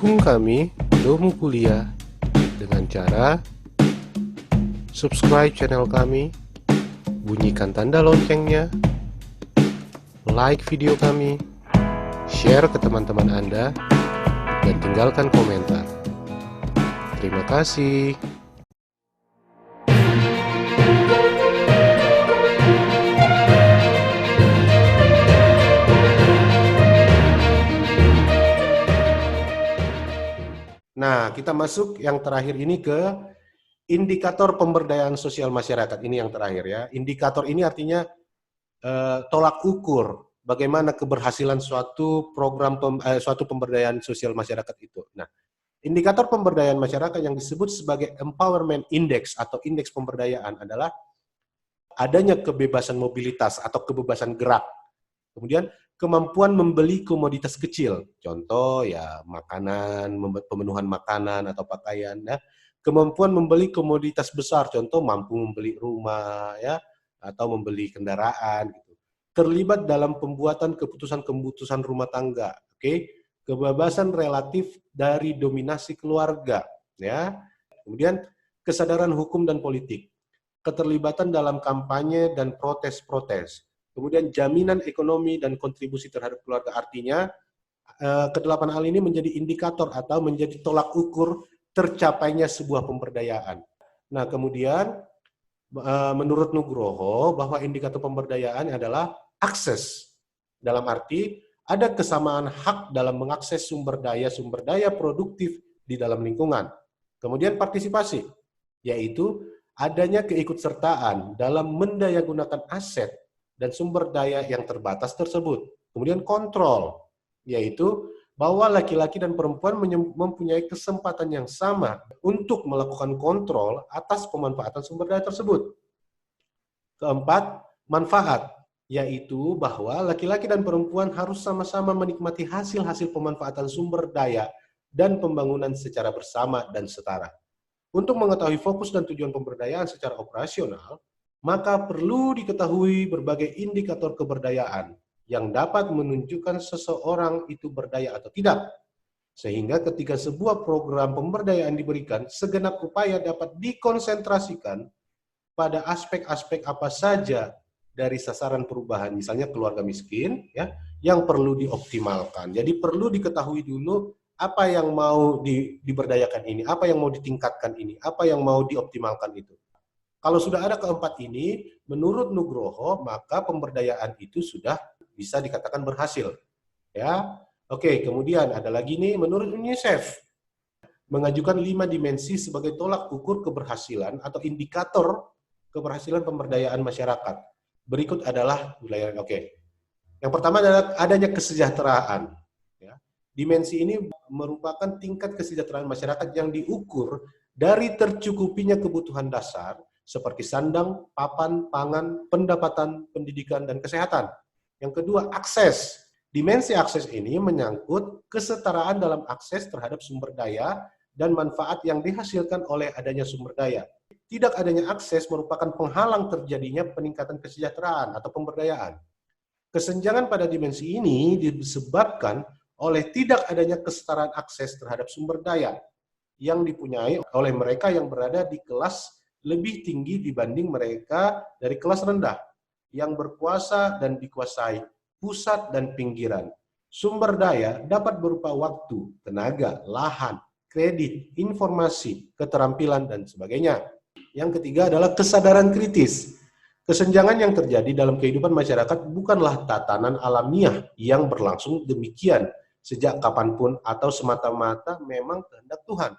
Dukung kami, Domu Kuliah, dengan cara subscribe channel kami, bunyikan tanda loncengnya, like video kami, share ke teman-teman Anda, dan tinggalkan komentar. Terima kasih. Nah, kita masuk yang terakhir ini ke indikator pemberdayaan sosial masyarakat. Ini yang terakhir ya. Indikator ini artinya tolak ukur bagaimana keberhasilan suatu program suatu pemberdayaan sosial masyarakat itu. Nah, indikator pemberdayaan masyarakat yang disebut sebagai Empowerment Index atau indeks pemberdayaan adalah adanya kebebasan mobilitas atau kebebasan gerak. Kemudian kemampuan membeli komoditas kecil, contoh ya makanan, pemenuhan makanan atau pakaian, ya. Kemampuan membeli komoditas besar, contoh mampu membeli rumah, ya, atau membeli kendaraan. Gitu. Terlibat dalam pembuatan keputusan-keputusan rumah tangga, oke? Kebebasan relatif dari dominasi keluarga, ya. Kemudian kesadaran hukum dan politik, keterlibatan dalam kampanye dan protes-protes. Kemudian jaminan ekonomi dan kontribusi terhadap keluarga, artinya kedelapan hal ini menjadi indikator atau menjadi tolak ukur tercapainya sebuah pemberdayaan. Nah, kemudian menurut Nugroho bahwa indikator pemberdayaan adalah akses, dalam arti ada kesamaan hak dalam mengakses sumber daya produktif di dalam lingkungan. Kemudian partisipasi, yaitu adanya keikutsertaan dalam mendayagunakan aset dan sumber daya yang terbatas tersebut. Kemudian kontrol, yaitu bahwa laki-laki dan perempuan mempunyai kesempatan yang sama untuk melakukan kontrol atas pemanfaatan sumber daya tersebut. Keempat, manfaat, yaitu bahwa laki-laki dan perempuan harus sama-sama menikmati hasil-hasil pemanfaatan sumber daya dan pembangunan secara bersama dan setara. Untuk mengetahui fokus dan tujuan pemberdayaan secara operasional, maka perlu diketahui berbagai indikator keberdayaan yang dapat menunjukkan seseorang itu berdaya atau tidak. Sehingga ketika sebuah program pemberdayaan diberikan, segenap upaya dapat dikonsentrasikan pada aspek-aspek apa saja dari sasaran perubahan, misalnya keluarga miskin, ya, yang perlu dioptimalkan. Jadi perlu diketahui dulu apa yang mau diberdayakan ini, apa yang mau ditingkatkan ini, apa yang mau dioptimalkan itu. Kalau sudah ada keempat ini, menurut Nugroho, maka pemberdayaan itu sudah bisa dikatakan berhasil. Ya, oke. Kemudian ada lagi nih, menurut UNICEF, mengajukan 5 dimensi sebagai tolak ukur keberhasilan atau indikator keberhasilan pemberdayaan masyarakat. Berikut adalah wilayah. Oke. Yang pertama adalah adanya kesejahteraan. Ya. Dimensi ini merupakan tingkat kesejahteraan masyarakat yang diukur dari tercukupinya kebutuhan dasar seperti sandang, papan, pangan, pendapatan, pendidikan, dan kesehatan. Yang kedua, akses. Dimensi akses ini menyangkut kesetaraan dalam akses terhadap sumber daya dan manfaat yang dihasilkan oleh adanya sumber daya. Tidak adanya akses merupakan penghalang terjadinya peningkatan kesejahteraan atau pemberdayaan. Kesenjangan pada dimensi ini disebabkan oleh tidak adanya kesetaraan akses terhadap sumber daya yang dipunyai oleh mereka yang berada di kelas lebih tinggi dibanding mereka dari kelas rendah, yang berkuasa dan dikuasai, pusat dan pinggiran. Sumber daya dapat berupa waktu, tenaga, lahan, kredit, informasi, keterampilan, dan sebagainya. Yang ketiga adalah kesadaran kritis. Kesenjangan yang terjadi dalam kehidupan masyarakat bukanlah tatanan alamiah yang berlangsung demikian sejak kapanpun atau semata-mata memang kehendak Tuhan,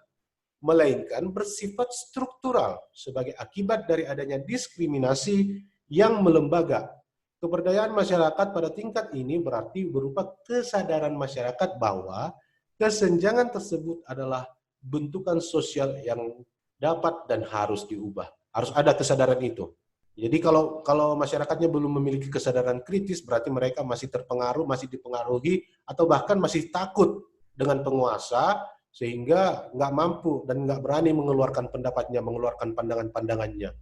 melainkan bersifat struktural sebagai akibat dari adanya diskriminasi yang melembaga. Keberdayaan masyarakat pada tingkat ini berarti berupa kesadaran masyarakat bahwa kesenjangan tersebut adalah bentukan sosial yang dapat dan harus diubah. Harus ada kesadaran itu. Jadi kalau masyarakatnya belum memiliki kesadaran kritis, berarti mereka masih terpengaruh, masih dipengaruhi, atau bahkan masih takut dengan penguasa, sehingga nggak mampu dan nggak berani mengeluarkan pendapatnya, mengeluarkan pandangan-pandangannya.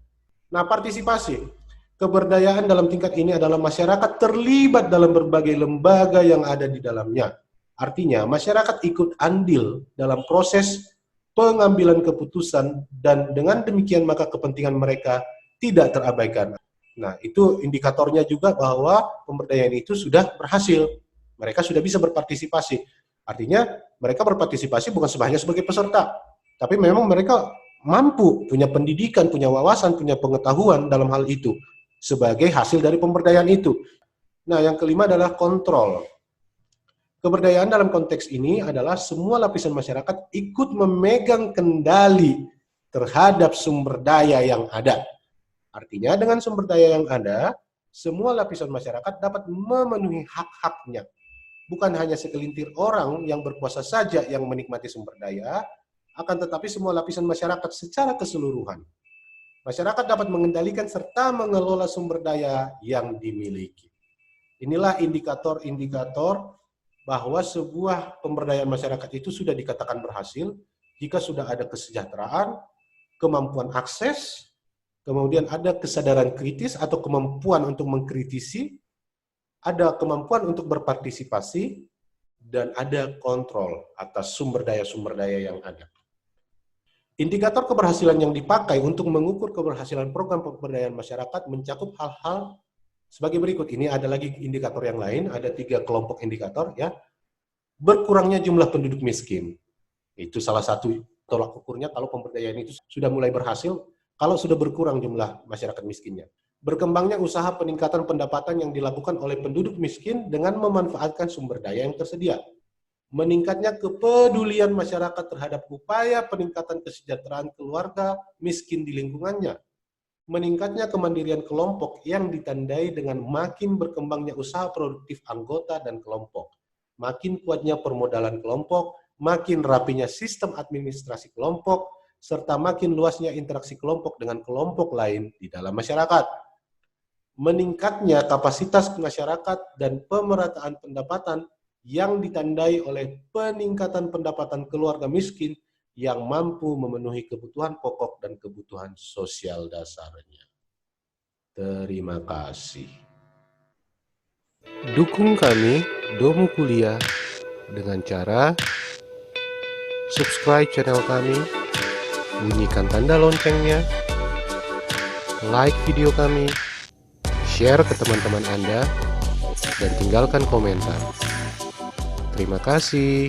Nah, partisipasi. Keberdayaan dalam tingkat ini adalah masyarakat terlibat dalam berbagai lembaga yang ada di dalamnya. Artinya, masyarakat ikut andil dalam proses pengambilan keputusan dan dengan demikian maka kepentingan mereka tidak terabaikan. Nah, itu indikatornya juga bahwa pemberdayaan itu sudah berhasil. Mereka sudah bisa berpartisipasi. Artinya, mereka berpartisipasi bukan hanya sebagai peserta, tapi memang mereka mampu, punya pendidikan, punya wawasan, punya pengetahuan dalam hal itu sebagai hasil dari pemberdayaan itu. Nah, yang kelima adalah kontrol. Keberdayaan dalam konteks ini adalah semua lapisan masyarakat ikut memegang kendali terhadap sumber daya yang ada. Artinya dengan sumber daya yang ada, semua lapisan masyarakat dapat memenuhi hak-haknya. Bukan hanya segelintir orang yang berkuasa saja yang menikmati sumber daya, akan tetapi semua lapisan masyarakat secara keseluruhan. Masyarakat dapat mengendalikan serta mengelola sumber daya yang dimiliki. Inilah indikator-indikator bahwa sebuah pemberdayaan masyarakat itu sudah dikatakan berhasil jika sudah ada kesejahteraan, kemampuan akses, kemudian ada kesadaran kritis atau kemampuan untuk mengkritisi, ada kemampuan untuk berpartisipasi, dan ada kontrol atas sumber daya yang ada. Indikator keberhasilan yang dipakai untuk mengukur keberhasilan program pemberdayaan masyarakat mencakup hal-hal sebagai berikut. Ini ada lagi indikator yang lain, ada 3 kelompok indikator ya. Berkurangnya jumlah penduduk miskin. Itu salah satu tolak ukurnya kalau pemberdayaan itu sudah mulai berhasil, kalau sudah berkurang jumlah masyarakat miskinnya. Berkembangnya usaha peningkatan pendapatan yang dilakukan oleh penduduk miskin dengan memanfaatkan sumber daya yang tersedia. Meningkatnya kepedulian masyarakat terhadap upaya peningkatan kesejahteraan keluarga miskin di lingkungannya. Meningkatnya kemandirian kelompok yang ditandai dengan makin berkembangnya usaha produktif anggota dan kelompok, makin kuatnya permodalan kelompok, makin rapinya sistem administrasi kelompok, serta makin luasnya interaksi kelompok dengan kelompok lain di dalam masyarakat. Meningkatnya kapasitas masyarakat dan pemerataan pendapatan yang ditandai oleh peningkatan pendapatan keluarga miskin yang mampu memenuhi kebutuhan pokok dan kebutuhan sosial dasarnya. Terima kasih. Dukung kami, Domu Kuliah, dengan cara subscribe channel kami, bunyikan tanda loncengnya, like video kami, share ke teman-teman Anda, dan tinggalkan komentar. Terima kasih.